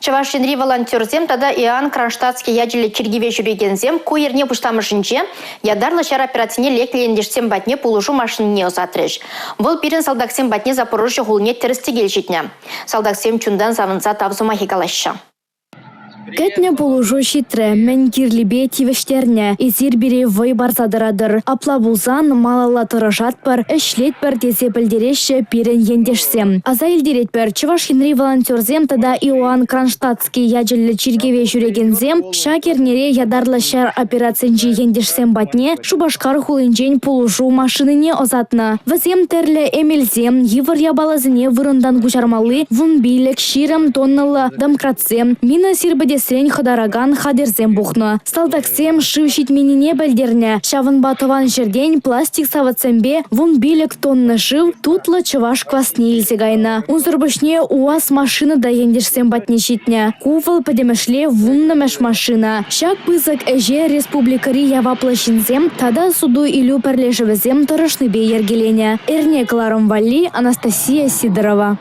Чавашинри волонтерзем тада Иоанн Кронштадтский яджилі чергеве жүрегензем куерне пуштамышынче ядарлы шар операцине леклендешсем батне пулушу машинине озатрыш. Вол пирен салдаксем батне Запорожье гулне терістегел жетне. Салдаксем чундан завынса тавзума хикалаща. Кәтне полужу шитре, мен кирлибе тивештерне, изир бире вой барзадырадыр. Апла булзан малала тұрышат бір, ішлет бір тесе білдереші пирен ендешсем. Аза елдерет бір, Чуваш Хенри волонтерзем тада Иоанн Кронштадтский яджилі чергеве жүрегензем, шакернере ядарлы шар операциянчи ендешсем батне, шубашкар хулынчен полужу машинине озатны. Візем терлі эмелзем, евір ябалазыне вырындан гучармалы, вун билік ширым тонналы домкратсем, мина сирбеде сен хадараган хадерзем бухна. Сталдаксем шившит минине бәлдерне. Шавын батыван жерден пластик саватсембе вун билек тонны шив тутлы чываш квасне илзегайна. Унзырбышне уаз машина да ендешсем батне шитне. Кувал падемешле вуннамеш машина. Шак пызык эже республикари яваплашинзем тада суду илю перлежевезем тұрышны бе ергелене. Эрне Кларом Валли, Анастасия Сидорова.